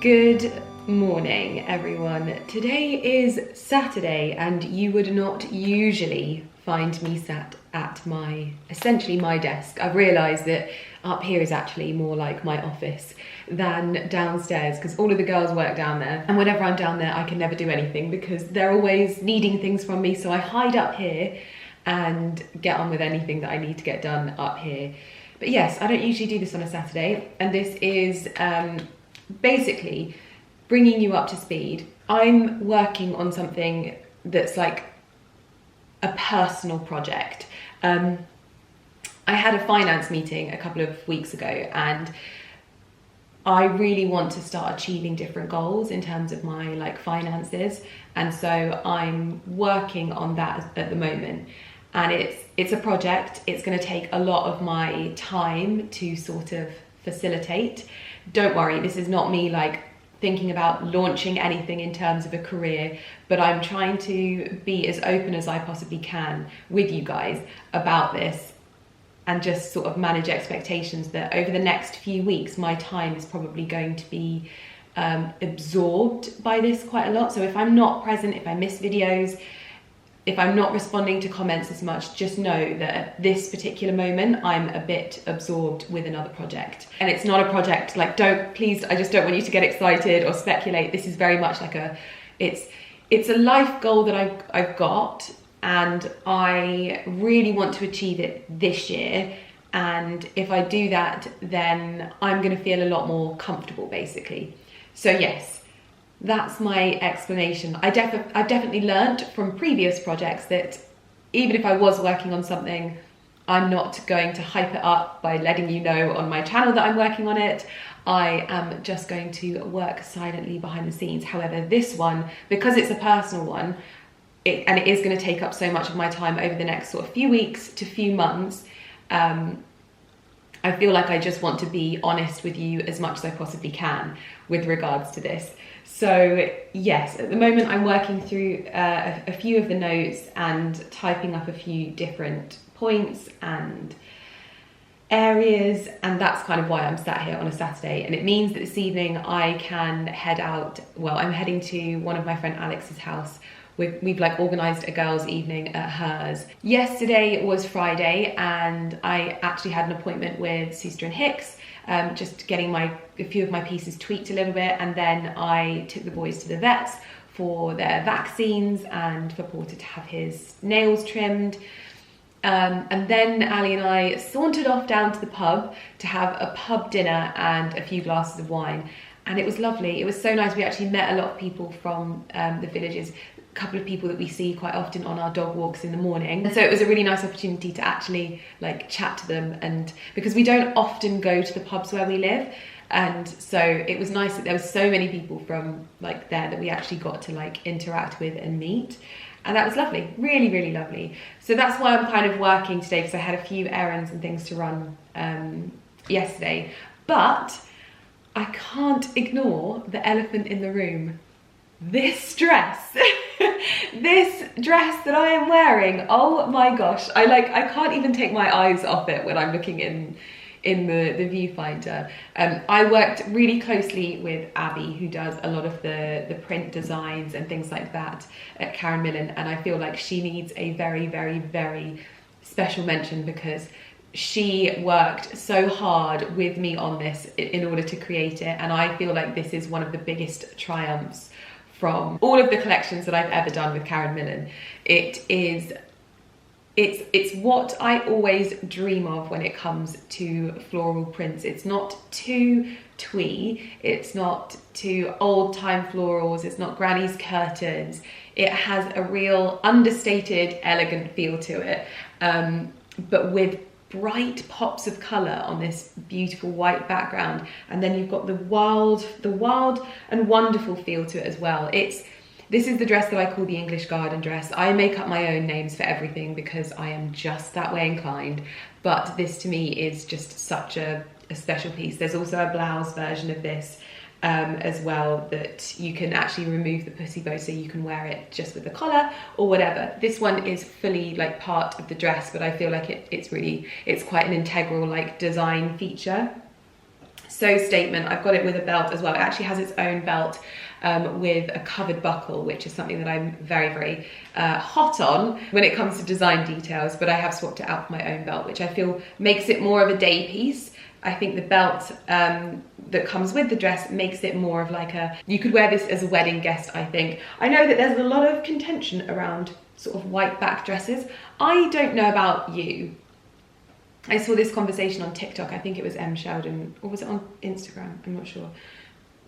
Good morning, everyone. Today is Saturday, and you would not usually find me sat at essentially my desk. I've realised that up here is actually more like my office than downstairs because all of the girls work down there, and whenever I'm down there I can never do anything because they're always needing things from me, so I hide up here and get on with anything that I need to get done up here. But yes, I don't usually do this on a Saturday, and this is basically bringing you up to speed. I'm working on something that's like a personal project. I had a finance meeting a couple of weeks ago, and I really want to start achieving different goals in terms of my finances, and so I'm working on that at the moment. And it's a project. It's going to take a lot of my time to sort of facilitate. Don't worry, this is not me thinking about launching anything in terms of a career, but I'm trying to be as open as I possibly can with you guys about this and just sort of manage expectations that over the next few weeks my time is probably going to be absorbed by this quite a lot. So if I'm not present, if I miss videos, if I'm not responding to comments as much, just know that at this particular moment, I'm a bit absorbed with another project. And it's not a project, please, I just don't want you to get excited or speculate. This is very much it's a life goal that I've got, and I really want to achieve it this year. And if I do that, then I'm gonna feel a lot more comfortable, basically. So yes, that's my explanation. I've definitely learned from previous projects that even if I was working on something, I'm not going to hype it up by letting you know on my channel that I'm working on it. I am just going to work silently behind the scenes. However, this one, because it's a personal one, and it is going to take up so much of my time over the next sort of few weeks to few months, I feel like I just want to be honest with you as much as I possibly can with regards to this. So yes, at the moment I'm working through a few of the notes and typing up a few different points and areas, and that's kind of why I'm sat here on a Saturday. And it means that this evening I can head out. Well, I'm heading to one of my friend Alex's house. We've organised a girls' evening at hers. Yesterday was Friday, and I actually had an appointment with TOWCESTER and Hicks, just getting a few of my pieces tweaked a little bit, and then I took the boys to the vets for their vaccines and for Porter to have his nails trimmed. And then Ali and I sauntered off down to the pub to have a pub dinner and a few glasses of wine, and it was lovely. It was so nice. We actually met a lot of people from the villages, a couple of people that we see quite often on our dog walks in the morning, and so it was a really nice opportunity to actually chat to them, and because we don't often go to the pubs where we live, and so it was nice that there was so many people from there that we actually got to interact with and meet. And that was lovely, really, really lovely. So that's why I'm kind of working today, because I had a few errands and things to run yesterday. But I can't ignore the elephant in the room. This dress, this dress that I am wearing, oh my gosh. I can't even take my eyes off it when I'm looking in the viewfinder. I worked really closely with Abby, who does a lot of the print designs and things like that at Karen Millen, and I feel like she needs a very, very, very special mention because she worked so hard with me on this in order to create it, and I feel like this is one of the biggest triumphs from all of the collections that I've ever done with Karen Millen. It's what I always dream of when it comes to floral prints. It's not too twee, it's not too old-time florals, it's not granny's curtains. It has a real understated, elegant feel to it, but with bright pops of colour on this beautiful white background, and then you've got the wild and wonderful feel to it as well. This is the dress that I call the English garden dress. I make up my own names for everything because I am just that way inclined, but this to me is just such a special piece. There's also a blouse version of this as well that you can actually remove the pussy bow so you can wear it just with the collar or whatever. This one is fully part of the dress, but I feel like it's quite an integral design feature. So statement. I've got it with a belt as well. It actually has its own belt with a covered buckle, which is something that I'm very, very hot on when it comes to design details, but I have swapped it out for my own belt, which I feel makes it more of a day piece. I think the belt that comes with the dress makes it more of like you could wear this as a wedding guest, I think. I know that there's a lot of contention around sort of white back dresses. I don't know about you. I saw this conversation on TikTok. I think it was M. Sheldon, or was it on Instagram? I'm not sure.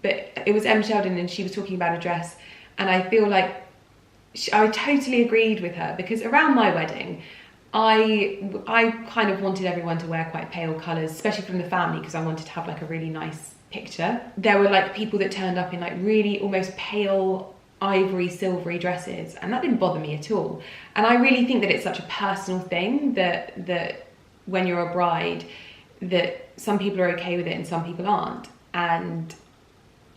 But it was M. Sheldon, and she was talking about a dress. And I feel like I totally agreed with her, because around my wedding, I kind of wanted everyone to wear quite pale colours, especially from the family, because I wanted to have like a really nice picture. There were like people that turned up in like really almost pale ivory silvery dresses, and that didn't bother me at all. And I really think that it's such a personal thing that when you're a bride, that some people are okay with it and some people aren't. And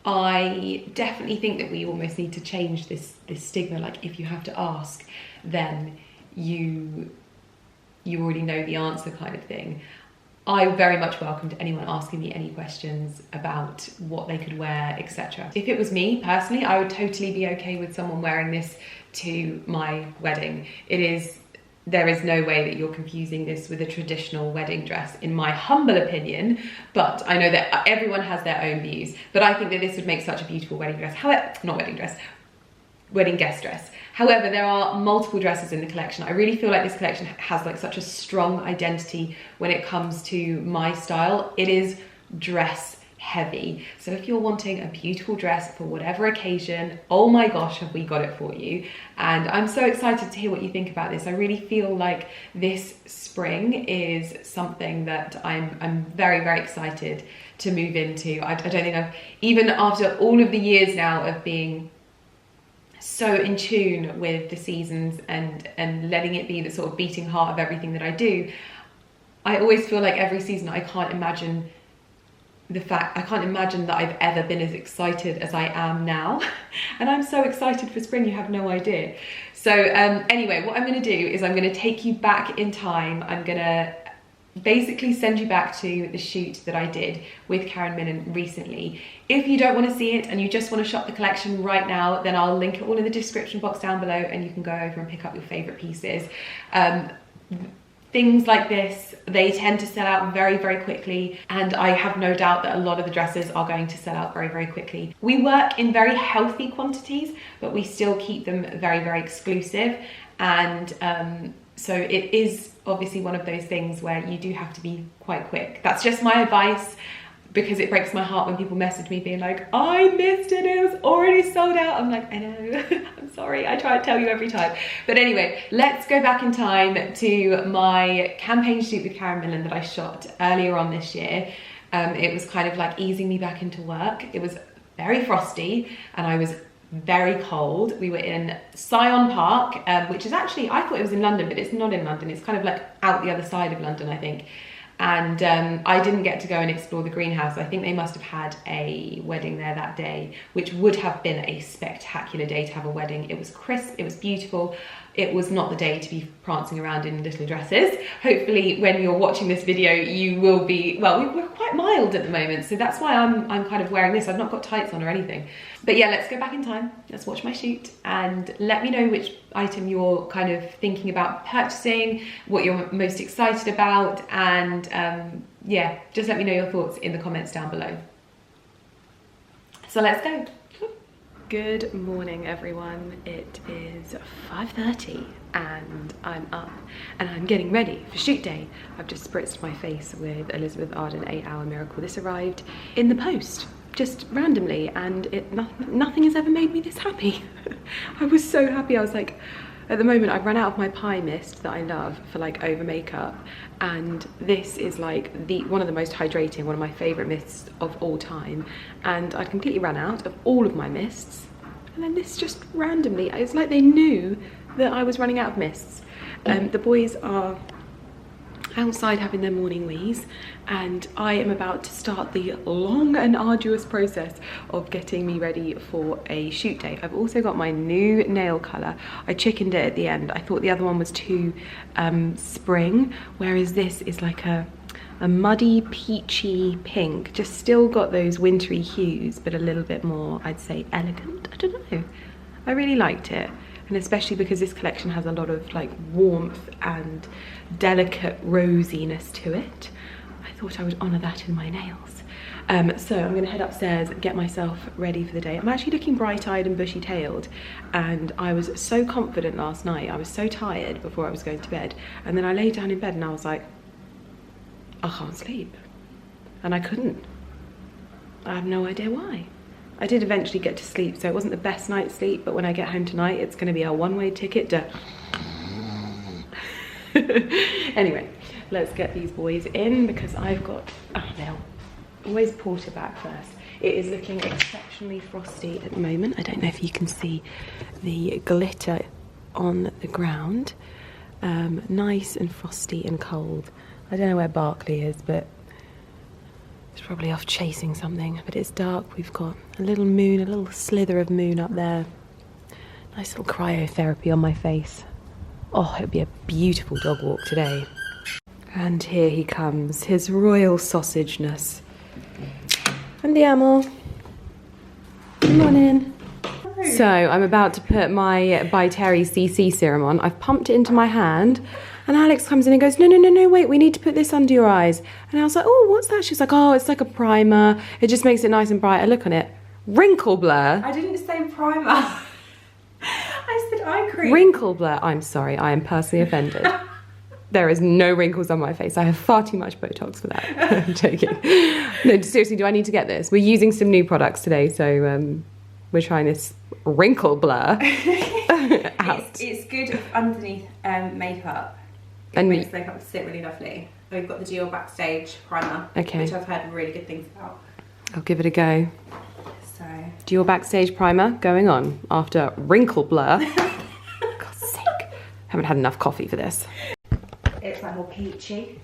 I definitely think that we almost need to change this stigma. Like, if you have to ask, then you already know the answer kind of thing. I very much welcomed anyone asking me any questions about what they could wear, etc. If it was me personally, I would totally be okay with someone wearing this to my wedding. There is no way that you're confusing this with a traditional wedding dress, in my humble opinion, but I know that everyone has their own views. But I think that this would make such a beautiful wedding dress. Wedding guest dress. However, there are multiple dresses in the collection. I really feel like this collection has like such a strong identity when it comes to my style. It is dress heavy. So if you're wanting a beautiful dress for whatever occasion, oh my gosh, have we got it for you. And I'm so excited to hear what you think about this. I really feel like this spring is something that I'm very, very excited to move into. I don't think I've, even after all of the years now of being so in tune with the seasons and letting it be the sort of beating heart of everything that I do, I always feel like every season I can't imagine that I've ever been as excited as I am now. And I'm so excited for spring, you have no idea. So anyway, what I'm going to do is I'm going to take you back in time. I'm going to basically send you back to the shoot that I did with Karen Millen recently. If you don't want to see it and you just want to shop the collection right now, then I'll link it all in the description box down below, and you can go over and pick up your favourite pieces. Things like this, they tend to sell out very, very quickly, and I have no doubt that a lot of the dresses are going to sell out very, very quickly. We work in very healthy quantities, but we still keep them very, very exclusive, and so it is obviously one of those things where you do have to be quite quick. That's just my advice, because it breaks my heart when people message me being like, I missed it, it was already sold out. I'm like, I know, I'm sorry, I try to tell you every time. But anyway, let's go back in time to my campaign shoot with Karen Millen that I shot earlier on this year. It was kind of like easing me back into work. It was very frosty and I was very cold. We were in Syon Park, which is actually, I thought it was in London, but it's not in London. It's kind of like out the other side of London, I think. And I didn't get to go and explore the greenhouse. I think they must have had a wedding there that day, which would have been a spectacular day to have a wedding. It was crisp, it was beautiful. It was not the day to be prancing around in little dresses. Hopefully when you're watching this video, you will be, well, we're quite mild at the moment, so that's why I'm kind of wearing this. I've not got tights on or anything. But yeah, let's go back in time. Let's watch my shoot and let me know which item you're kind of thinking about purchasing, what you're most excited about, and yeah, just let me know your thoughts in the comments down below. So let's go. Good morning, everyone. It is 5:30 and I'm up and I'm getting ready for shoot day. I've just spritzed my face with Elizabeth Arden 8-Hour Miracle. This arrived in the post just randomly, and nothing has ever made me this happy. I was so happy. I was like, at the moment I've run out of my pie mist that I love for like over makeup, and this is like one of the most hydrating, one of my favourite mists of all time, and I'd completely run out of all of my mists, and then this just randomly, it's like they knew that I was running out of mists. The boys are outside having their morning wheeze, and I am about to start the long and arduous process of getting me ready for a shoot day. I've also got my new nail colour. I chickened it at the end. I thought the other one was too spring, whereas this is like a a muddy peachy pink, just still got those wintry hues, but a little bit more, I'd say, elegant. I don't know, I really liked it. And especially because this collection has a lot of like warmth and delicate rosiness to it, I thought I would honour that in my nails. So I'm gonna head upstairs, get myself ready for the day. I'm actually looking bright-eyed and bushy-tailed, and I was so confident last night. I was so tired before I was going to bed, and then I lay down in bed and I was like, I can't sleep. And I couldn't. I have no idea why. I did eventually get to sleep, so it wasn't the best night's sleep, but when I get home tonight, it's gonna be a one-way ticket to... Anyway, let's get these boys in because I've got... Oh, no. Always porter back first. It is looking exceptionally frosty at the moment. I don't know if you can see the glitter on the ground. Nice and frosty and cold. I don't know where Barclay is, but it's probably off chasing something. But it's dark. We've got a little moon, a little slither of moon up there. Nice little cryotherapy on my face. Oh, it would be a beautiful dog walk today. And here he comes, his royal sausageness. Andiamo. Good morning. So I'm about to put my By Terry CC serum on. I've pumped it into my hand, and Alex comes in and goes, no, wait, we need to put this under your eyes. And I was like, oh, what's that? She's like, oh, it's like a primer. It just makes it nice and bright. I look on it. Wrinkle blur. I didn't say primer. I said eye cream. Wrinkle blur. I'm sorry, I am personally offended. There is no wrinkles on my face. I have far too much Botox for that. I'm joking. No, seriously, do I need to get this? We're using some new products today, so we're trying this wrinkle blur out. It's good underneath makeup. It makes makeup sit really lovely. We've got the Dior Backstage primer, okay, which I've heard really good things about. I'll give it a go. So Dior Backstage primer going on after wrinkle blur. God's sake, haven't had enough coffee for this. It's like more peachy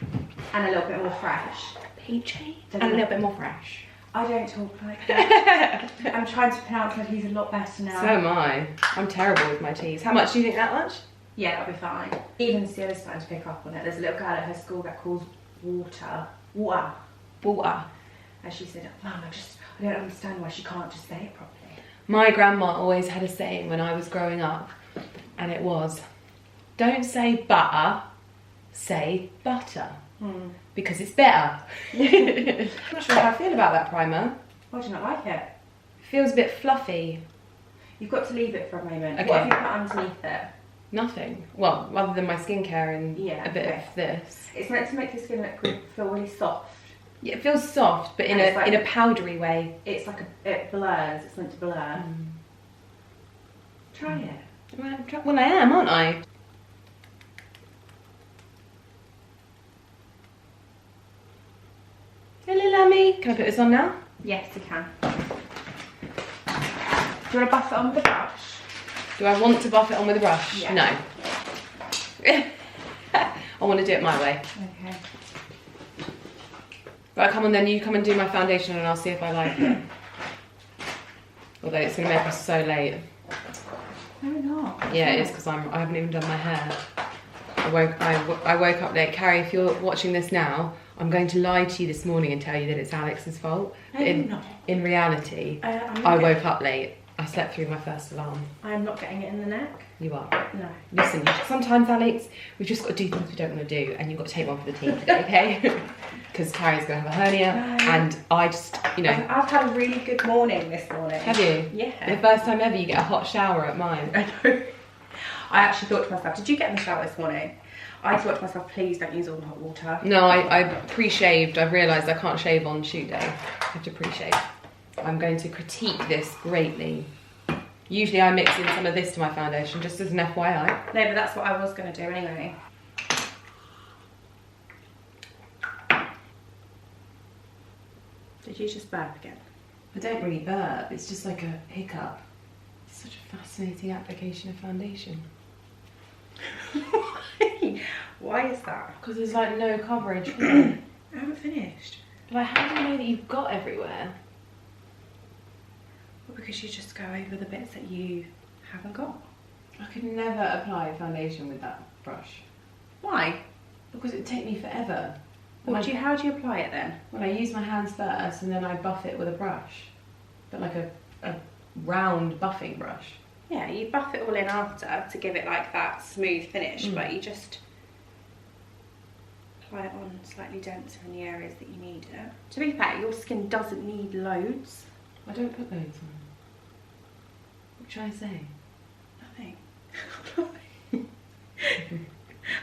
and a little bit more fresh. Peachy? And a little bit more fresh. I don't talk like that. I'm trying to pronounce my T's a lot better now. So am I. I'm terrible with my T's. How much do you think that much? Yeah, that'll be fine. Even Sierra's starting to pick up on it. There's a little girl at her school that calls water. And she said, Mum, I don't understand why she can't just say it properly. My grandma always had a saying when I was growing up, and it was, don't say butter, say butter. Because it's better. I'm not sure how I feel about that primer. Why do you not like it? It feels a bit fluffy. You've got to leave it for a moment. Okay. What have you put underneath it? Nothing. Well, other than my skincare and a bit of this. It's meant to make the skin feel really soft. Yeah, it feels soft, but in a powdery way. It's like it blurs. It's meant to blur. Try it. Well, I am, aren't I? Hello, Lammy. Can I put this on now? Yes, you can. Do you want to buff it on with a brush? Do I want to buff it on with a brush? Yeah. No. I want to do it my way. Okay. Right, come on then, you come and do my foundation and I'll see if I like it. Although it's going to make us so late. No, not. Yeah, it is because I haven't even done my hair. I woke up late. Carrie, if you're watching this now, I'm going to lie to you this morning and tell you that it's Alex's fault. No, you're not. In reality, I woke up late. I slept through my first alarm. I am not getting it in the neck. You are? No. Listen, sometimes, Alex, we've just got to do things we don't want to do, and you've got to take one for the team today, okay? Because Carrie's going to have a hernia, and I just, you know... I've had a really good morning this morning. Have you? Yeah. The first time ever you get a hot shower at mine. I know. I actually thought to myself, did you get in the shower this morning? I thought to myself, please don't use all the hot water. No, I pre-shaved. I've realised I can't shave on shoot day. I have to pre-shave. I'm going to critique this greatly. Usually I mix in some of this to my foundation, just as an FYI. No, but that's what I was going to do anyway. Did you just burp again? I don't really burp, it's just like a hiccup. It's such a fascinating application of foundation. Why is that? Because there's like no coverage. I haven't finished. Like, how do you know that you've got everywhere? Well, because you just go over the bits that you haven't got. I could never apply foundation with that brush. Why? Because it'd take me forever. How do you apply it then? Well, I use my hands first and then I buff it with a brush, but like a round buffing brush. Yeah, you buff it all in after to give it like that smooth finish, but you just apply it on slightly denser in the areas that you need it. To be fair, your skin doesn't need loads. I don't put loads on. What should I say? Nothing.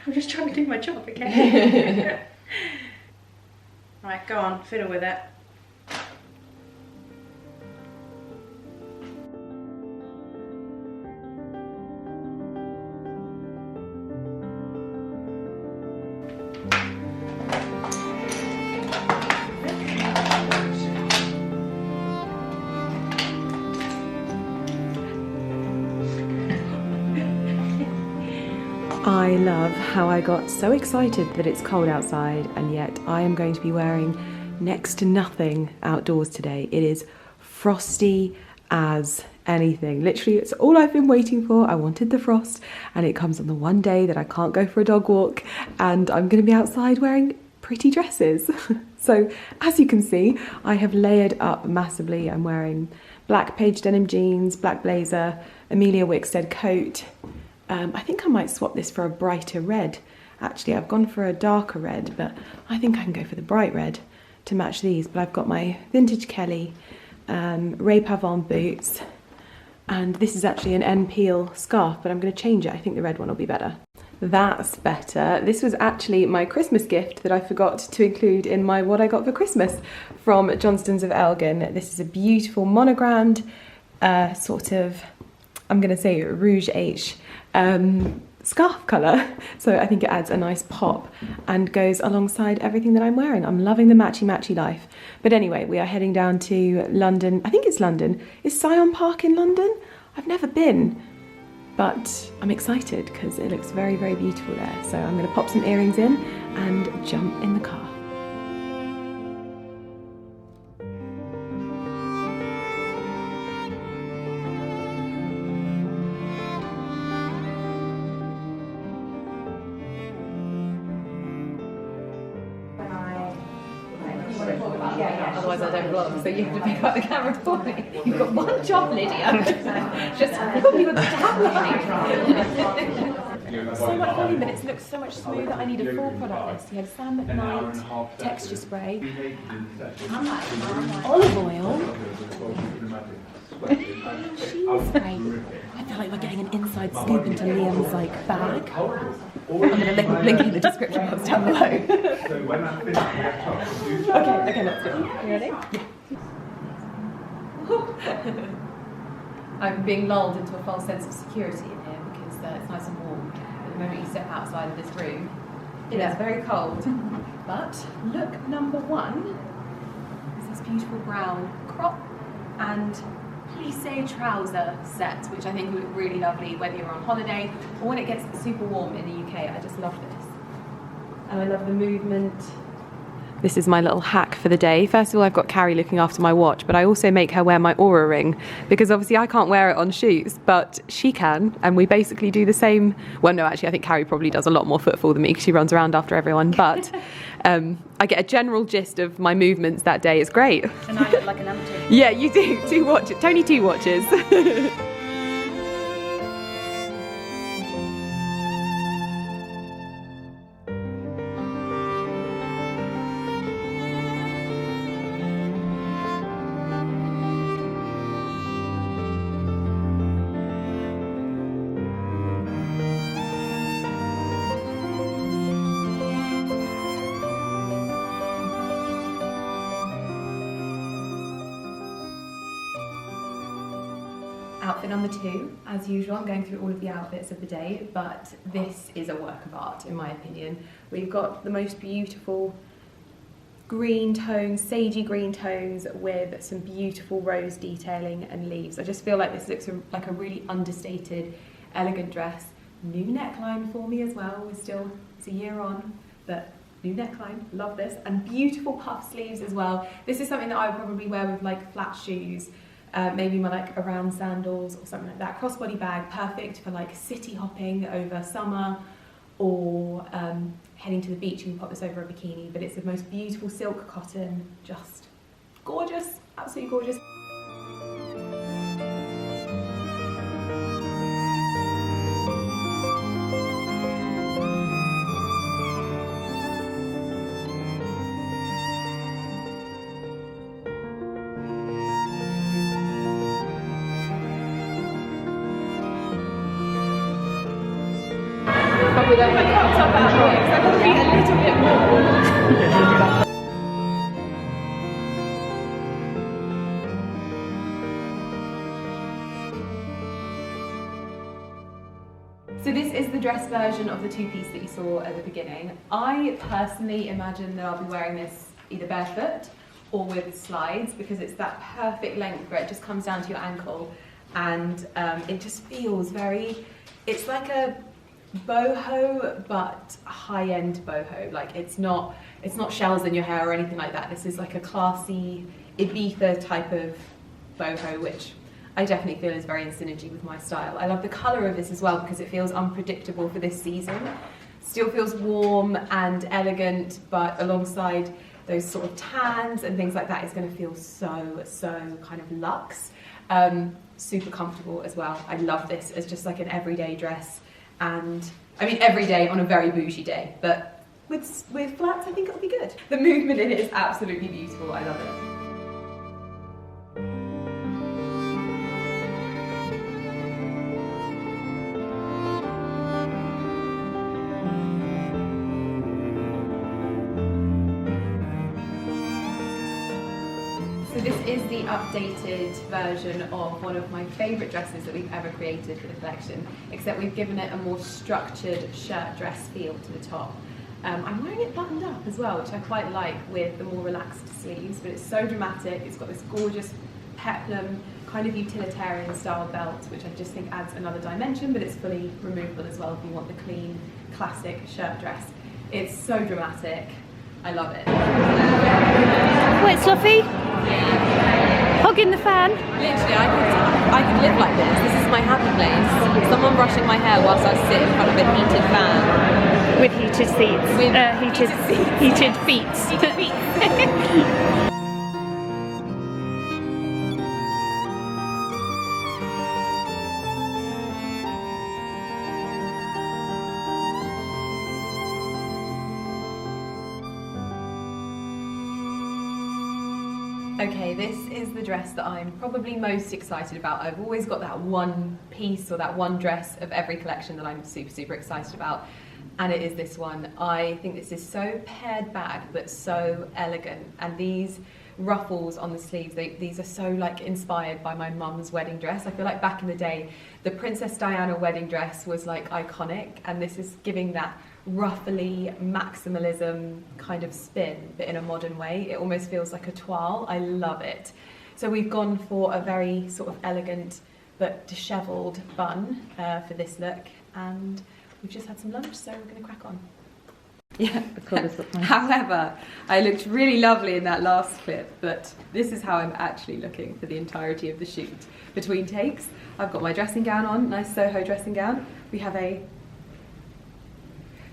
I'm just trying to do my job, okay? Right, go on, fiddle with it. I love how I got so excited that it's cold outside, and yet I am going to be wearing next to nothing outdoors today. It is frosty as anything. Literally, it's all I've been waiting for. I wanted the frost, and it comes on the one day that I can't go for a dog walk, and I'm going to be outside wearing pretty dresses. So, as you can see, I have layered up massively. I'm wearing black page denim jeans, black blazer, Amelia Wickstead coat. I think I might swap this for a brighter red. Actually, I've gone for a darker red, but I think I can go for the bright red to match these. But I've got my vintage Kelly Ray Pavon boots, and this is actually an N Peel scarf, but I'm going to change it. I think the red one will be better. That's better. This was actually my Christmas gift that I forgot to include in my what I got for Christmas from Johnstone's of Elgin. This is a beautiful monogrammed sort of, I'm going to say Rouge H scarf colour, so I think it adds a nice pop and goes alongside everything that I'm wearing. I'm loving the matchy life. But anyway, we are heading down to London. I think it's London. Is Syon Park in London? I've never been, but I'm excited because it looks very, very beautiful there. So I'm going to pop some earrings in and jump in the car. Otherwise I don't vlog, so you have to pick up the camera for me. You've got one job, Lydia. Just film me with the tablet. So much volume, but it looks so much smoother. I need a full product list. You have Sam McKnight texture spray, olive oil, sheen spray. I feel like we're getting an inside scoop into Liam's bag. I'm going to link in the description box down below. Okay, let's do it. You ready? Yeah. I'm being lulled into a false sense of security in here because it's nice and warm. But the moment you step outside of this room, it is very cold. But look, number one is this beautiful brown crop and plissé trouser set, which I think would look really lovely whether you're on holiday or when it gets super warm in the UK. I just love this. And I love the movement. This is my little hack for the day. First of all, I've got Carrie looking after my watch, but I also make her wear my Aura ring because obviously I can't wear it on shoots, but she can, and we basically do the same. Well, no, actually, I think Carrie probably does a lot more footfall than me because she runs around after everyone, but I get a general gist of my movements that day. It's great. And I look like an amateur. Yeah, you do. 2 watches. Tony 2 watches. Outfit number 2, as usual, I'm going through all of the outfits of the day, but this is a work of art in my opinion. We've got the most beautiful green tones, sagey green tones with some beautiful rose detailing and leaves. I just feel like this looks like a really understated, elegant dress. New neckline for me as well. It's a year on, but new neckline, love this. And beautiful puff sleeves as well. This is something that I would probably wear with flat shoes. Maybe my around sandals or something like that. Crossbody bag, perfect for city hopping over summer, or heading to the beach, you can pop this over a bikini, but it's the most beautiful silk cotton, just gorgeous, absolutely gorgeous. Probably don't make it top out here, because I want to be a little bit more. So this is the dress version of the two-piece that you saw at the beginning. I personally imagine that I'll be wearing this either barefoot or with slides, because it's that perfect length where it just comes down to your ankle, and it just feels very, it's like a boho, but high-end boho. Like it's not shells in your hair or anything like that. This is like a classy Ibiza type of boho, which I definitely feel is very in synergy with my style. I love the colour of this as well, because it feels unpredictable for this season. Still feels warm and elegant, but alongside those sort of tans and things like that, it's going to feel so kind of luxe. Super comfortable as well. I love this as just like an everyday dress. And I mean every day on a very bougie day, but with flats I think it'll be good. The movement in it is absolutely beautiful, I love it. So this is the updated version of one of my favourite dresses that we've ever created for the collection, except we've given it a more structured shirt dress feel to the top. I'm wearing it buttoned up as well, which I quite like, with the more relaxed sleeves, but it's so dramatic. It's got this gorgeous peplum kind of utilitarian style belt, which I just think adds another dimension, but it's fully removable as well if you want the clean classic shirt dress. It's so dramatic. I love it. Wait, Fluffy? Hogging the fan? Literally, I could live like this. This is my happy place. Someone brushing my hair whilst I sit in front of a heated fan. With heated seats. With heated feet. Heated feet. Okay, this is the dress that I'm probably most excited about. I've always got that one piece or that one dress of every collection that I'm super excited about, and it is this one. I think this is so pared back but so elegant, and these ruffles on the sleeves, these are so like inspired by my mum's wedding dress. I feel like back in the day the Princess Diana wedding dress was like iconic, and this is giving that ruffly maximalism kind of spin, but in a modern way. It almost feels like a toile. I love it. So we've gone for a very sort of elegant but dishevelled bun for this look, and we've just had some lunch, so we're going to crack on. Yeah, The colours look nice. However, I looked really lovely in that last clip, but this is how I'm actually looking for the entirety of the shoot. Between takes, I've got my dressing gown on, nice Soho dressing gown. We have a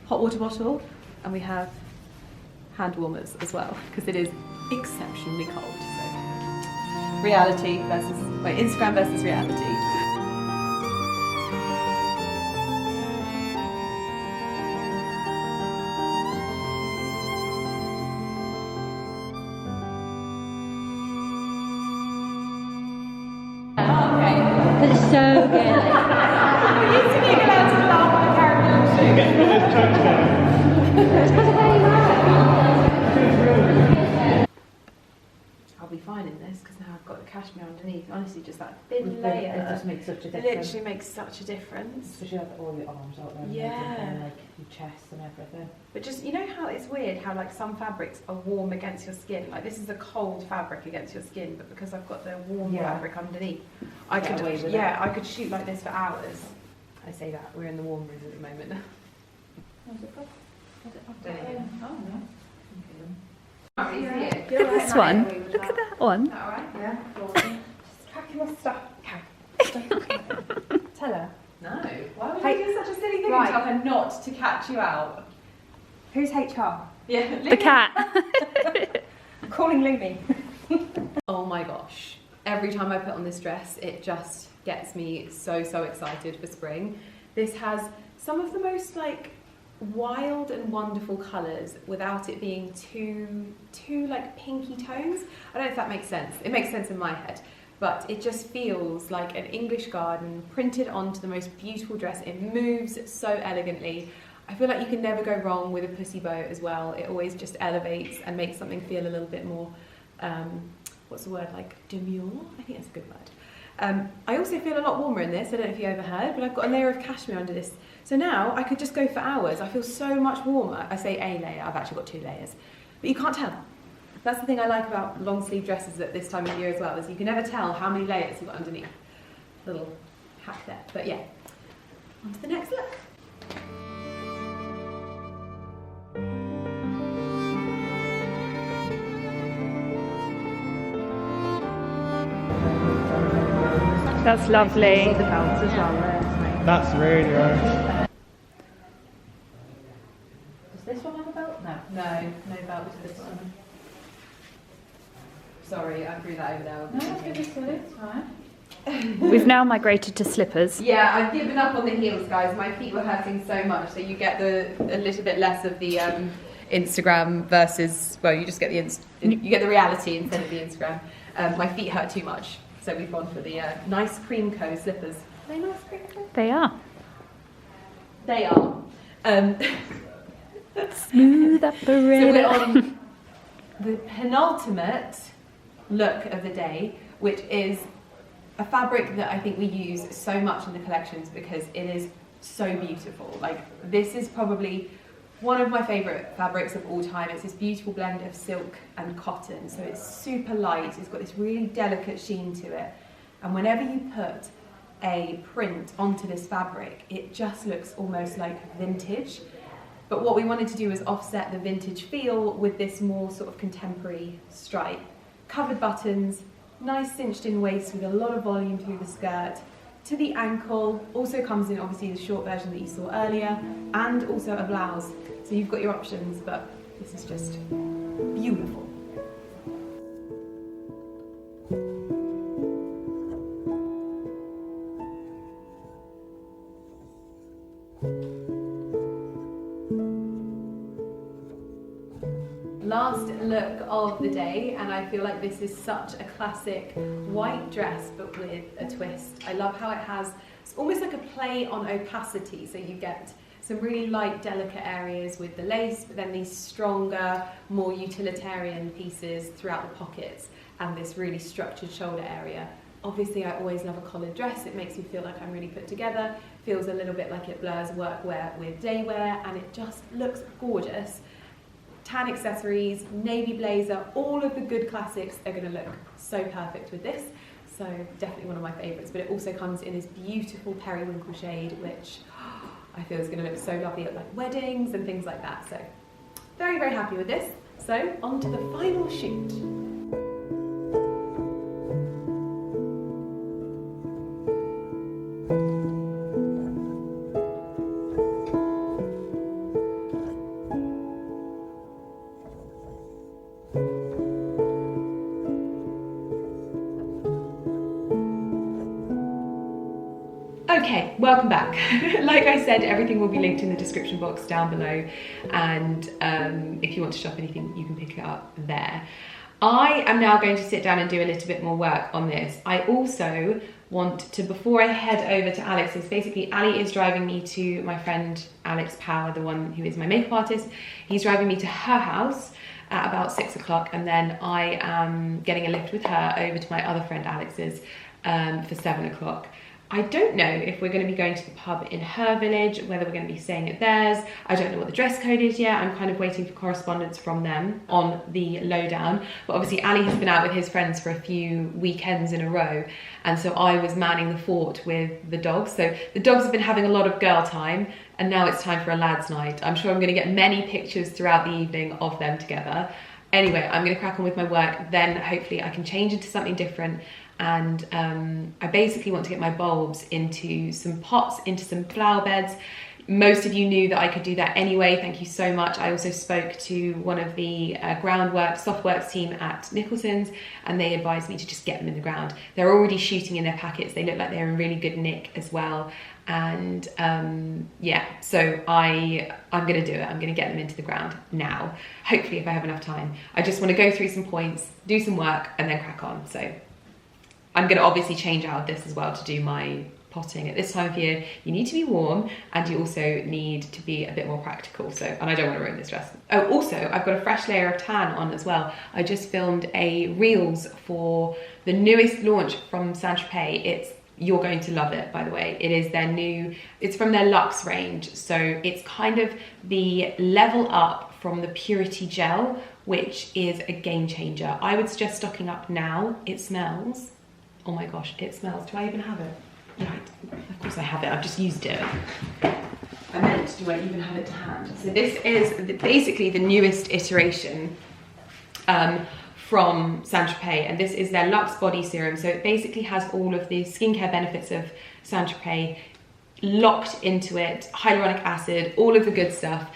hot water bottle, and we have hand warmers as well, because it is exceptionally cold. So reality versus, wait, Instagram versus reality. That is so good. I'll be fine in this because now I've got the cashmere underneath. Honestly, just that thin It layer. just makes such a It difference. literally makes such a difference. Especially with all your arms out there, Yeah. and like your chest and everything. But just, you know how it's weird how like some fabrics are warm against your skin. Like this is a cold fabric against your skin, but because I've got the warm fabric underneath, I Get away could with it. I could shoot like this for hours. I say that we're in the warm room at the moment. Look at this one. Look at that one. Alright? Yeah. Just packing my stuff. Tell her. No. Why would I do such a silly thing and tell her not to catch you out? Who's HR? Yeah, The cat. I'm calling Lumi. Oh my gosh. Every time I put on this dress, it just gets me so excited for spring. This has some of the most like wild and wonderful colours without it being too like pinky tones. I don't know if that makes sense. It makes sense in my head, but it just feels like an English garden printed onto the most beautiful dress. It moves so elegantly. I feel like you can never go wrong with a pussy bow as well. It always just elevates and makes something feel a little bit more, what's the word, like demure? I think that's a good word. I also feel a lot warmer in this. I don't know if you overheard, but I've got a layer of cashmere under this. So now I could just go for hours. I feel so much warmer. I say a layer, I've actually got 2 layers. But you can't tell. That's the thing I like about long sleeve dresses at this time of year as well, is you can never tell how many layers you've got underneath. Little hack there. But yeah, on to the next look. That's lovely. The belts as well there, isn't it? That's really nice. Does this one have a belt? No. No belt to this one. Sorry, I threw that over there. No, that's really silly, it's fine. We've now migrated to slippers. Yeah, I've given up on the heels, guys. My feet were hurting so much, so you get a little bit less of the Instagram versus, well, you just get you get the reality instead of the Instagram. My feet hurt too much, so we've gone for the nice cream co slippers. Are they nice cream co? They are. They are. Smooth So operator. we're on the penultimate look of the day, which is a fabric that I think we use so much in the collections because it is so beautiful. Like, this is probably one of my favourite fabrics of all time. It's this beautiful blend of silk and cotton, so it's super light. It's got this really delicate sheen to it, and whenever you put a print onto this fabric, it just looks almost like vintage. But what we wanted to do was offset the vintage feel with this more sort of contemporary stripe. Covered buttons, nice cinched in waist with a lot of volume through the skirt. To the ankle, also comes in obviously the short version that you saw earlier, and also a blouse. So you've got your options, but this is just beautiful. Last look of the day, and I feel like this is such a classic white dress but with a twist. I love how it has, it's almost like a play on opacity, so you get some really light delicate areas with the lace, but then these stronger, more utilitarian pieces throughout the pockets and this really structured shoulder area. Obviously I always love a collared dress. It makes me feel like I'm really put together, feels a little bit like it blurs workwear with daywear, and it just looks gorgeous. Tan accessories, navy blazer, all of the good classics are going to look so perfect with this. So definitely one of my favourites, but it also comes in this beautiful periwinkle shade, which I feel is going to look so lovely at like weddings and things like that. So very, very happy with this. So on to the final shoot. Okay, welcome back. Like I said, everything will be linked in the description box down below, and if you want to shop anything, you can pick it up there. I am now going to sit down and do a little bit more work on this. I also want to, before I head over to Alex's, basically Ali is driving me to my friend Alex Power, the one who is my makeup artist. He's driving me to her house at about 6 o'clock, and then I am getting a lift with her over to my other friend Alex's for 7 o'clock. I don't know if we're going to be going to the pub in her village, whether we're going to be staying at theirs. I don't know what the dress code is yet. I'm kind of waiting for correspondence from them on the lowdown. But obviously Ali has been out with his friends for a few weekends in a row, and so I was manning the fort with the dogs. So the dogs have been having a lot of girl time, and now it's time for a lads' night. I'm sure I'm going to get many pictures throughout the evening of them together. Anyway, I'm going to crack on with my work, then hopefully I can change into something different. And I basically want to get my bulbs into some pots, into some flower beds. Most of you knew that I could do that anyway, thank you so much. I also spoke to one of the groundwork, softworks team at Nicholson's, and they advised me to just get them in the ground. They're already shooting in their packets, they look like they're in really good nick as well. And yeah, so I'm gonna do it. I'm gonna get them into the ground now, hopefully if I have enough time. I just want to go through some points, do some work, and then crack on. So I'm gonna obviously change out of this as well to do my potting. At this time of year, you need to be warm, and you also need to be a bit more practical. So, and I don't want to ruin this dress. Oh, also, I've got a fresh layer of tan on as well. I just filmed a reels for the newest launch from Saint-Tropez. You're going to love it, by the way. It is their new, it's from their Luxe range. So it's kind of the level up from the Purity Gel, which is a game changer. I would suggest stocking up now. It smells, oh my gosh, it smells. Do I even have it? Right, of course I have it, I've just used it. I meant, do I even have it to hand? So this is basically the newest iteration from Saint-Tropez, and this is their Luxe Body Serum. So it basically has all of the skincare benefits of Saint-Tropez locked into it, hyaluronic acid, all of the good stuff.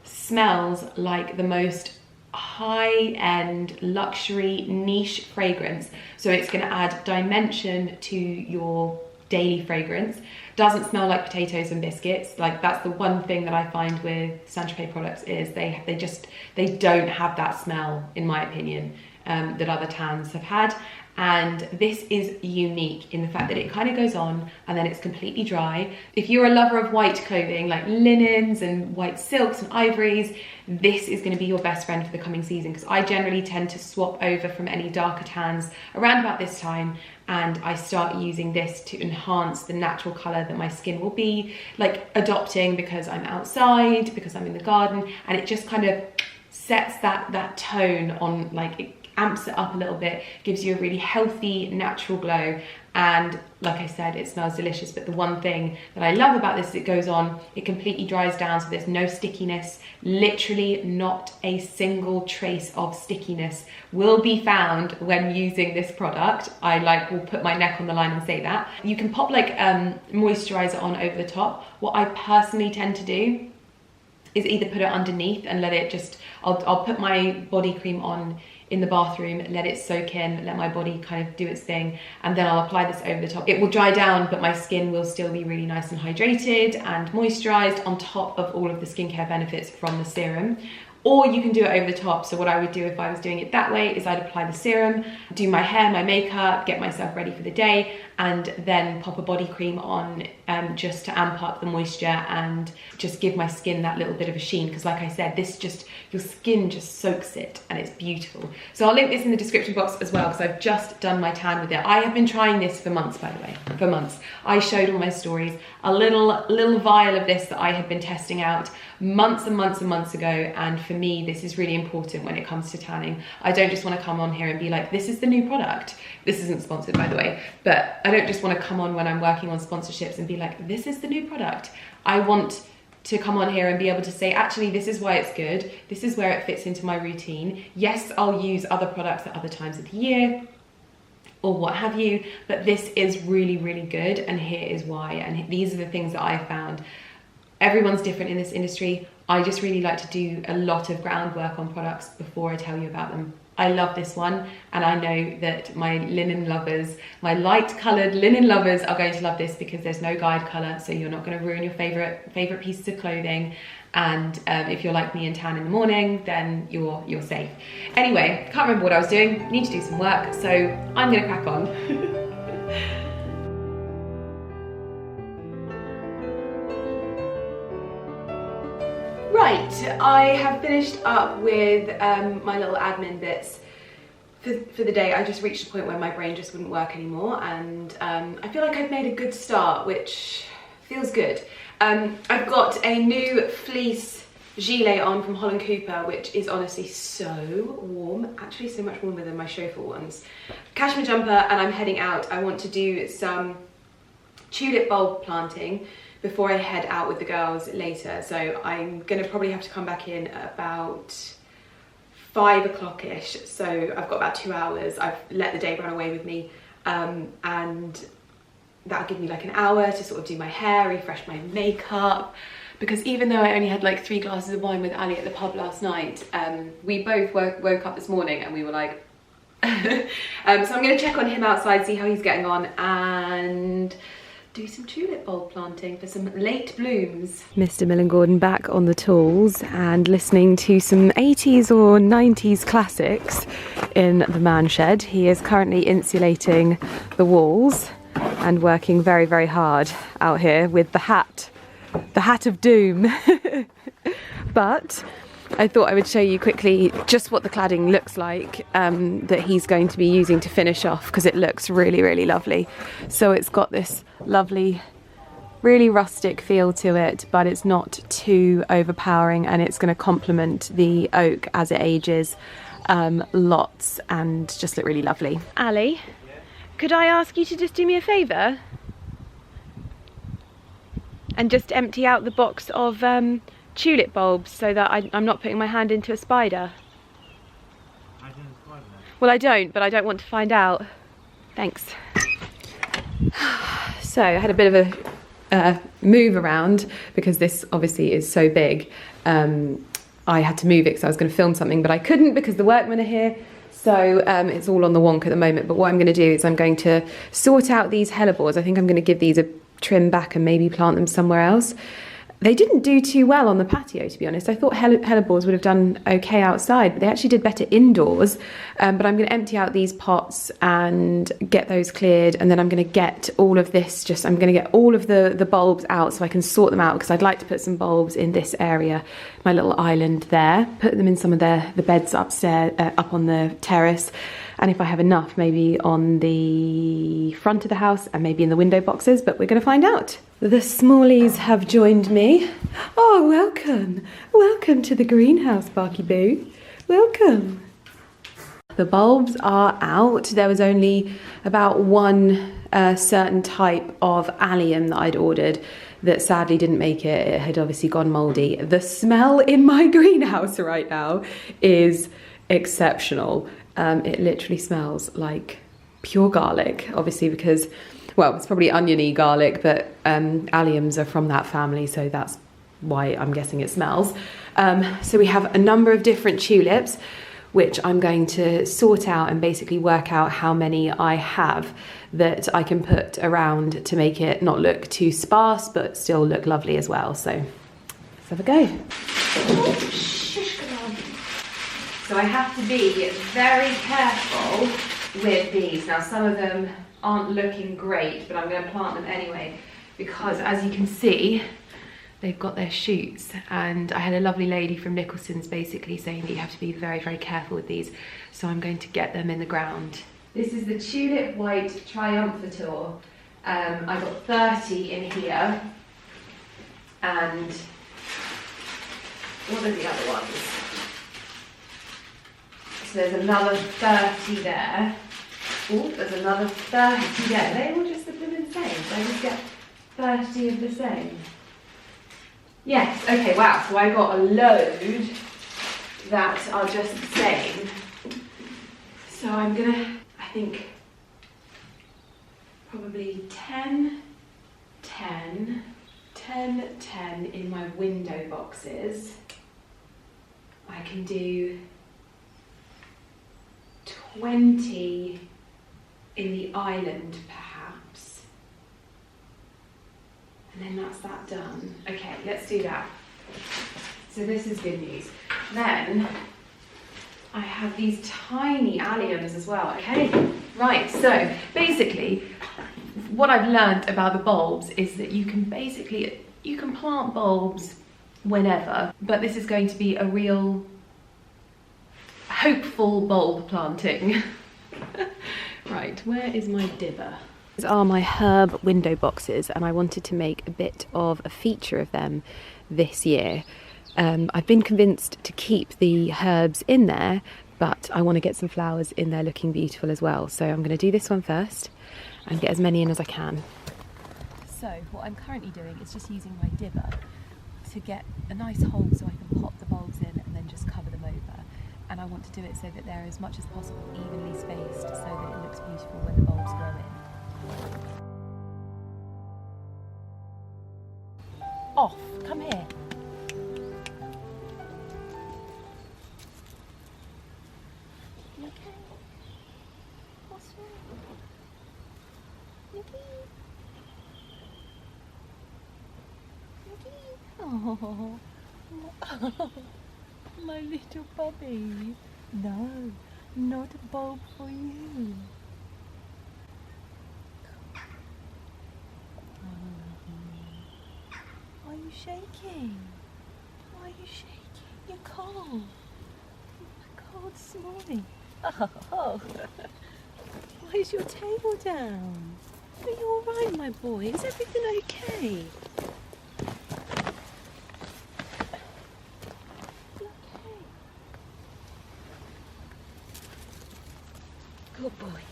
Smells like the most high-end luxury niche fragrance. So it's going to add dimension to your daily fragrance. Doesn't smell like potatoes and biscuits. Like, that's the one thing that I find with Saint-Tropez products is they don't have that smell, in my opinion, that other tans have had. And this is unique in the fact that it kind of goes on and then it's completely dry. If you're a lover of white clothing, like linens and white silks and ivories, this is going to be your best friend for the coming season, because I generally tend to swap over from any darker tans around about this time, and I start using this to enhance the natural colour that my skin will be like adopting, because I'm outside, because I'm in the garden, and it just kind of sets that tone on, like, it amps it up a little bit, gives you a really healthy, natural glow. And like I said, it smells delicious. But the one thing that I love about this is it goes on, it completely dries down, so there's no stickiness. Literally not a single trace of stickiness will be found when using this product. I will put my neck on the line and say that. You can pop like moisturizer on over the top. What I personally tend to do is either put it underneath and let it just, I'll put my body cream on in the bathroom, let it soak in, let my body kind of do its thing, and then I'll apply this over the top. It will dry down, but my skin will still be really nice and hydrated and moisturized on top of all of the skincare benefits from the serum. Or you can do it over the top. So what I would do if I was doing it that way is I'd apply the serum, do my hair, my makeup, get myself ready for the day, and then pop a body cream on just to amp up the moisture and just give my skin that little bit of a sheen. Because like I said, this just, your skin just soaks it and it's beautiful. So I'll link this in the description box as well, because I've just done my tan with it. I have been trying this for months, by the way, for months. I showed all my stories a little vial of this that I had been testing out months and months and months ago, and for me this is really important when it comes to tanning. I don't just want to come on here and be like, this is the new product. This isn't sponsored, by the way, but I don't just want to come on when I'm working on sponsorships and be like, this is the new product. I want to come on here and be able to say, actually, this is why it's good, this is where it fits into my routine. Yes, I'll use other products at other times of the year or what have you, but this is really, really good, and here is why. And these are the things that I found. Everyone's different in this industry. I just really like to do a lot of groundwork on products before I tell you about them. I love this one, and I know that my linen lovers, my light coloured linen lovers, are going to love this because there's no guide colour, so you're not going to ruin your favourite pieces of clothing. And if you're like me and tan in the morning, then you're safe. Anyway, can't remember what I was doing. Need to do some work, so I'm going to crack on. Right, I have finished up with my little admin bits for the day. I just reached a point where my brain just wouldn't work anymore, and I feel like I've made a good start, which feels good. I've got a new fleece gilet on from Holland Cooper, which is honestly so warm, actually so much warmer than my chauffeur ones. Cashmere jumper, and I'm heading out. I want to do some tulip bulb planting before I head out with the girls later. So I'm gonna probably have to come back in at about 5 o'clock-ish. So I've got about 2 hours. I've let the day run away with me. And that'll give me like an hour to sort of do my hair, refresh my makeup, because even though I only had like 3 glasses of wine with Ali at the pub last night, we both woke up this morning and we were like, so I'm going to check on him outside, see how he's getting on, and do some tulip bulb planting for some late blooms. Mr. Millen Gordon back on the tools and listening to some 80s or 90s classics in the man shed. He is currently insulating the walls and working very, very hard out here with the hat of doom. But I thought I would show you quickly just what the cladding looks like that he's going to be using to finish off, because it looks really, really lovely. So it's got this lovely, really rustic feel to it, but it's not too overpowering, and it's going to complement the oak as it ages lots and just look really lovely. Ali, could I ask you to just do me a favour? And just empty out the box of tulip bulbs so that I'm not putting my hand into a spider. Well, I don't, but I don't want to find out. Thanks. So I had a bit of a move around because this obviously is so big. I had to move it because I was going to film something, but I couldn't because the workmen are here. So it's all on the wonk at the moment. But what I'm going to do is I'm going to sort out these hellebores. I think I'm going to give these a trim back and maybe plant them somewhere else. They didn't do too well on the patio, to be honest. I thought hellebores would have done okay outside, but they actually did better indoors. But I'm going to empty out these pots and get those cleared, and then I'm going to get all of this, I'm going to get all of the bulbs out so I can sort them out, because I'd like to put some bulbs in this area, my little island there, put them in some of the beds upstairs, up on the terrace, and if I have enough, maybe on the front of the house and maybe in the window boxes, but we're going to find out. The Smallies have joined me. Oh, welcome. Welcome to the greenhouse, Barky Boo. Welcome. The bulbs are out. There was only about one certain type of allium that I'd ordered that sadly didn't make it. It had obviously gone mouldy. The smell in my greenhouse right now is exceptional. It literally smells like pure garlic, obviously because, well, it's probably oniony garlic, but alliums are from that family, so that's why I'm guessing it smells. So we have a number of different tulips, which I'm going to sort out and basically work out how many I have that I can put around to make it not look too sparse, but still look lovely as well. So let's have a go. So I have to be very careful with these. Now some of them aren't looking great, but I'm going to plant them anyway, because as you can see, they've got their shoots, and I had a lovely lady from Nicholson's basically saying that you have to be very, very careful with these. So I'm going to get them in the ground. This is the Tulip White Triumphator. I got 30 in here, and what are the other ones? So there's another 30 there. Oh, there's another 30 there. They all just the blooming same. So I just get 30 of the same. Yes, okay, wow. So I got a load that are just the same. So I'm gonna, I think, probably 10, 10, 10, 10 in my window boxes. I can do 20 in the island, perhaps. And then that's that done. Okay, let's do that. So this is good news. Then I have these tiny alliums as well. Okay, right, so basically what I've learned about the bulbs is that you can plant bulbs whenever, but this is going to be a real hopeful bulb planting. Right, where is my dibber? These are my herb window boxes, and I wanted to make a bit of a feature of them this year. I've been convinced to keep the herbs in there, but I want to get some flowers in there looking beautiful as well. So I'm going to do this one first and get as many in as I can. So what I'm currently doing is just using my dibber to get a nice hole so I can pop the bulbs in and then just cover them over. And I want to do it so that they're as much as possible evenly spaced so that it looks beautiful when the bulbs go in. off. Come here. You okay? What's wrong? Nikki? Nikki? Oh, my little puppy. No, not a bulb for you. Why are you shaking? Why are you shaking? You're cold. You're cold this morning. Oh. Why is your tail down? Are you alright, my boy? Is everything okay? Good boy.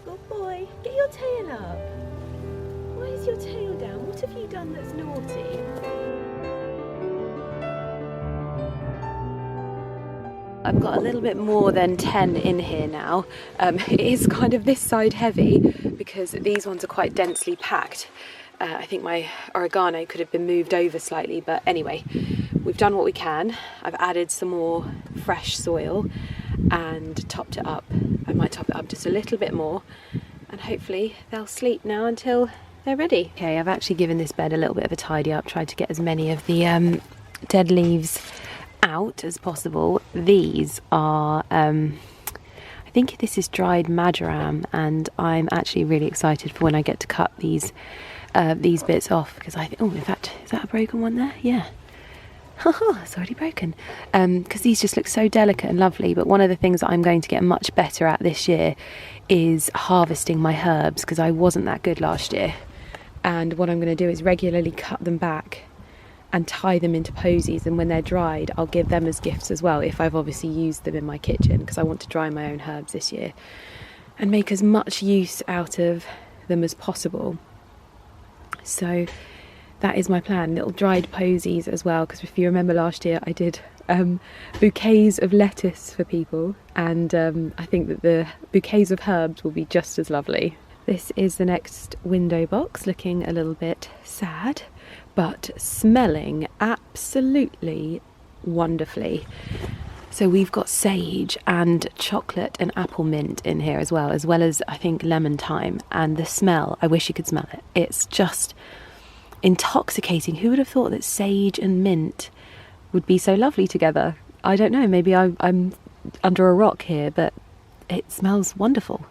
Good boy. Get your tail up. Why is your tail down? What have you done that's naughty? I've got a little bit more than 10 in here now. It is kind of this side heavy because these ones are quite densely packed. I think my oregano could have been moved over slightly, but anyway, we've done what we can. I've added some more fresh soil and topped it up. I might top it up just a little bit more and hopefully they'll sleep now until they're ready. Okay, I've actually given this bed a little bit of a tidy up, tried to get as many of the dead leaves out as possible. These are, I think this is dried marjoram, and I'm actually really excited for when I get to cut these bits off because I think, oh, in fact, is that a broken one there? Yeah. It's already broken. Because these just look so delicate and lovely. But one of the things that I'm going to get much better at this year is harvesting my herbs, because I wasn't that good last year. And what I'm going to do is regularly cut them back and tie them into posies, and when they're dried I'll give them as gifts as well, if I've obviously used them in my kitchen, because I want to dry my own herbs this year and make as much use out of them as possible. So that is my plan, little dried posies as well, because if you remember last year I did bouquets of lettuce for people, and I think that the bouquets of herbs will be just as lovely. This is the next window box, looking a little bit sad but smelling absolutely wonderfully. So we've got sage and chocolate and apple mint in here as well as I think lemon thyme, and the smell, I wish you could smell it. It's just intoxicating. Who would have thought that sage and mint would be so lovely together? I don't know, maybe I'm under a rock here, but it smells wonderful.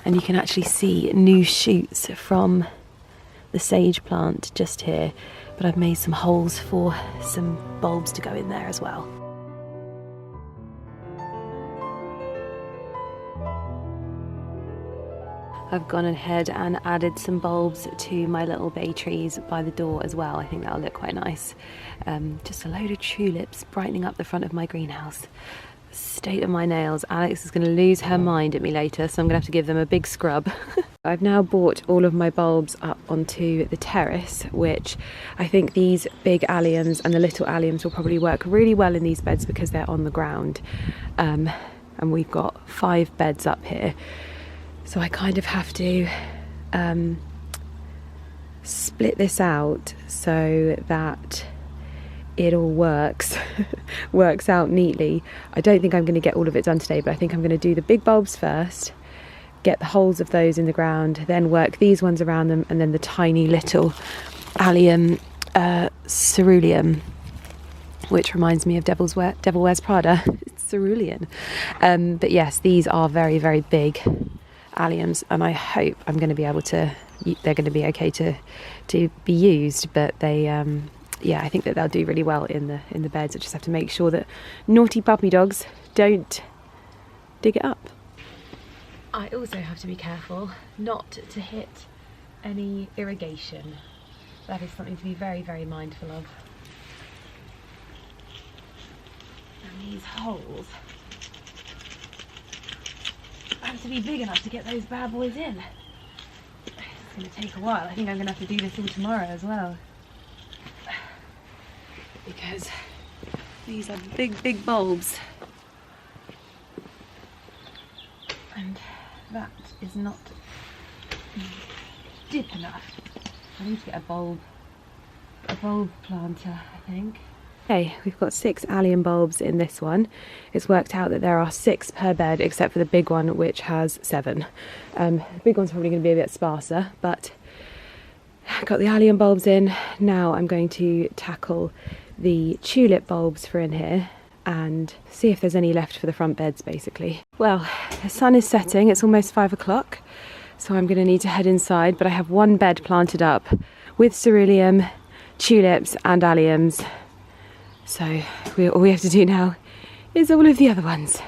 And you can actually see new shoots from the sage plant just here, but I've made some holes for some bulbs to go in there as well. I've gone ahead and added some bulbs to my little bay trees by the door as well. I think that'll look quite nice. Just a load of tulips brightening up the front of my greenhouse. State of my nails. Alex is going to lose her mind at me later, so I'm going to have to give them a big scrub. I've now brought all of my bulbs up onto the terrace, which I think these big alliums and the little alliums will probably work really well in these beds because they're on the ground. And we've got 5 beds up here. So I kind of have to split this out so that it all works out neatly. I don't think I'm going to get all of it done today, but I think I'm going to do the big bulbs first, get the holes of those in the ground, then work these ones around them, and then the tiny little allium cerulean, which reminds me of Devil Wears Prada. It's cerulean. But yes, these are very, very big alliums, and I hope I'm going to be able to, they're going to be okay to be used, but they yeah, I think that they'll do really well in the beds. I just have to make sure that naughty puppy dogs don't dig it up. I also have to be careful not to hit any irrigation. That is something to be very, very mindful of. And these holes have to be big enough to get those bad boys in. It's going to take a while. I think I'm going to have to do this all tomorrow as well, because these are big, big bulbs, and that is not deep enough. I need to get a bulb a bulb planter, I think. Okay, we've got 6 allium bulbs in this one. It's worked out that there are 6 per bed, except for the big one, which has 7. The big one's probably going to be a bit sparser, but I've got the allium bulbs in. Now I'm going to tackle the tulip bulbs for in here and see if there's any left for the front beds, basically. Well, the sun is setting, it's almost 5 o'clock, so I'm going to need to head inside, but I have 1 bed planted up with ceruleum, tulips and alliums. So all we have to do now is all of the other ones.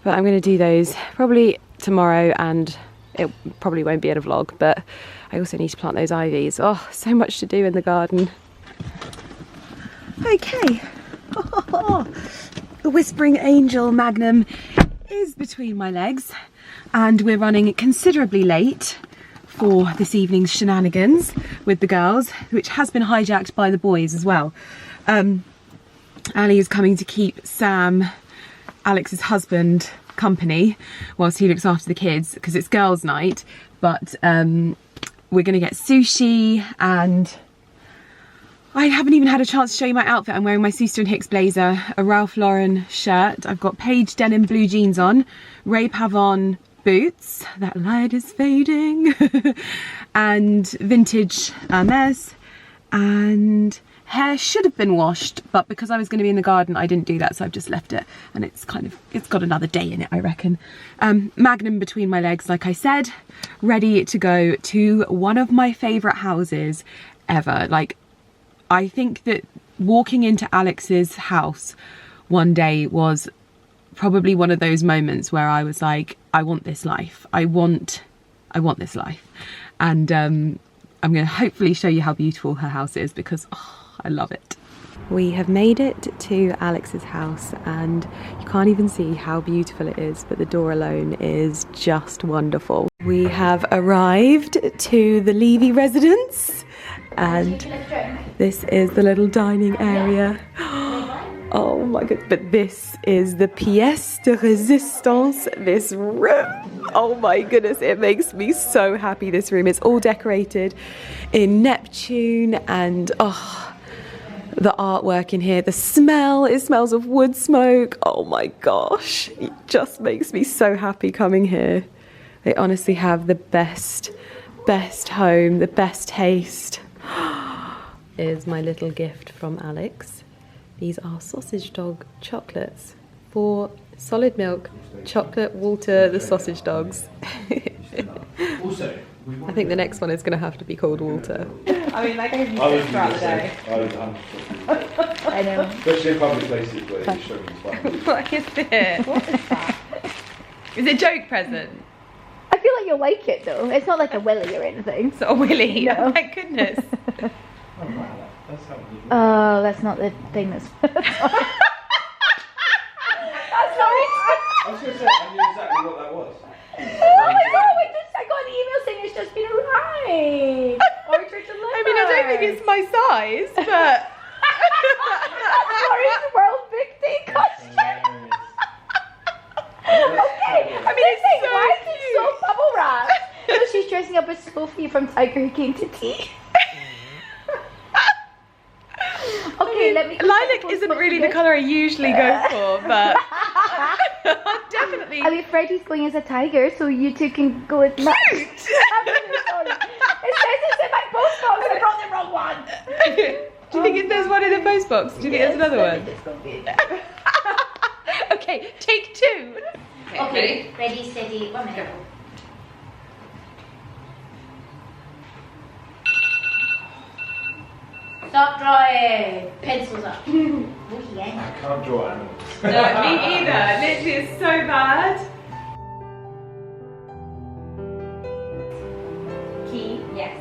But I'm going to do those probably tomorrow, and it probably won't be in a vlog, but I also need to plant those ivies. Oh, so much to do in the garden. Okay. The Whispering Angel Magnum is between my legs, and we're running considerably late for this evening's shenanigans with the girls, which has been hijacked by the boys as well. Ali is coming to keep Sam, Alex's husband, company whilst he looks after the kids, because it's girls' night. But we're going to get sushi, and I haven't even had a chance to show you my outfit. I'm wearing my Sister & Hicks blazer, a Ralph Lauren shirt. I've got Paige denim blue jeans on, Ray Pavon boots, that light is fading, and vintage Hermes, and hair should have been washed, but because I was going to be in the garden, I didn't do that, so I've just left it, and it's got another day in it, I reckon. Magnum between my legs, like I said, ready to go to one of my favourite houses ever. Like, I think that walking into Alex's house one day was probably one of those moments where I was like, I want this life. I want this life. And I'm going to hopefully show you how beautiful her house is, because I love it. We have made it to Alex's house, and you can't even see how beautiful it is, but the door alone is just wonderful. We have arrived to the Levy residence, and this is the little dining area. Oh my god, but this is the pièce de résistance, this room. Oh my goodness, it makes me so happy, this room. It's all decorated in Neptune, and the artwork in here, the smell, it smells of wood smoke. Oh my gosh, it just makes me so happy coming here. They honestly have the best home, the best taste. Here's my little gift from Alex. These are sausage dog chocolates for solid milk, chocolate, Walter, the sausage dogs. I think the next one is going to have to be called Walter. I mean, like, I gave you throughout the day. I know. Especially in public places where you're showing fun. What is it? What is that? Is it a joke present? I feel like you'll like it though. It's not like a willy or anything. It's not a willy. No. Oh my goodness. Oh wow, that's how you Oh, that's not the thing that's... I was going to say, I knew exactly what that was. Oh my god, I got an email saying it's just been arrived. Or it's delivered. I mean, I don't think it's my size, but... Sorry, World Big Day costume. Okay, I mean, it's so why is it so bubble wrapped? So she's dressing up as Sophie from Tiger Who Came to Tea. Okay, let me... Lilac isn't really the colour I usually go for, but... definitely... I'm afraid he's going as a tiger, so you two can go as much. I'm really sorry. It says it's in my post box. I brought the wrong one. Do you think there's one in the post box? Do you think there's another one? It's gonna be... Okay, take 2. Okay, ready, steady, 1 minute. Stop drawing. Pencils up. Oh yeah. I can't draw animals. No, me either. Literally, it's so bad. Key? Yes.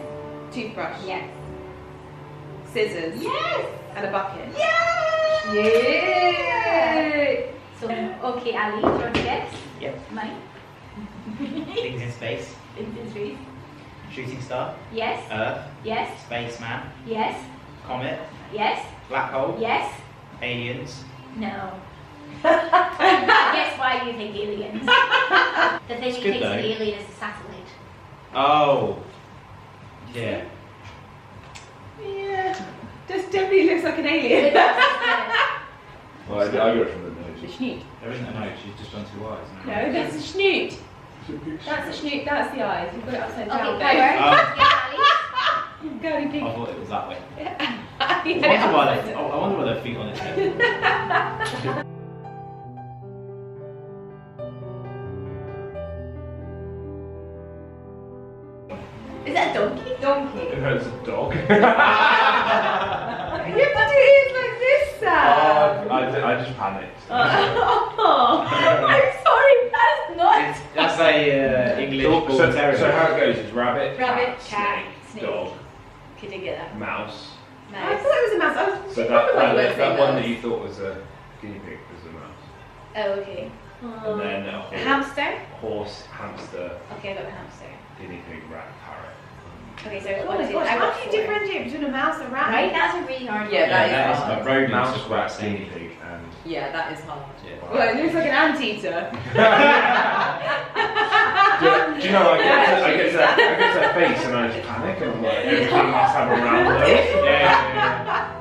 Toothbrush? Yes. Scissors? Yes. And a bucket? Yes. Yay! So, okay, Ali, do you want to guess? Yep. Mine? Things in space. Things in space. Shooting star. Yes. Earth. Yes. Spaceman. Yes. Comet. Yes. Black hole. Yes. Aliens. No. Guess why you think aliens. The thing you good think though. an alien is a satellite. Oh. Yeah. Yeah. Just definitely looks like an alien. It does. Well, I got it from the The nose. snoot. There isn't a nose, she's just done 2 eyes. No, that's the snoot. That's the snoot, that's the eyes. You've got it upside down. Okay, don't worry. Oh. Go and I thought it was that way. I I wonder why their feet on its head. Is that a donkey? Donkey. It's a dog. You have to do ears like this, Sam. I just panicked. Oh, I'm sorry, that's not. That's a English bull So terrier. how it goes is rabbit, Rabbit, cat, cat, snake, snake. dog, Could you get that? mouse. I thought it was a mouse. I was So that one that you thought was a guinea pig was a mouse. Oh, okay. And then a Hamster? horse, hamster, Okay, I got a hamster. guinea pig, rat, parrot. Okay, so Oh what my is it? gosh, I how got do you 4. differentiate between a mouse and a rat? Right? That's a really hard Yeah, one. that is a hard. rodent. Mouse, rat, Same. guinea pig, and Yeah, that is hard. Well, it looks like an anteater. do you know, I get to that face and I just panic and I'm like, everything must have a round nose. Yeah.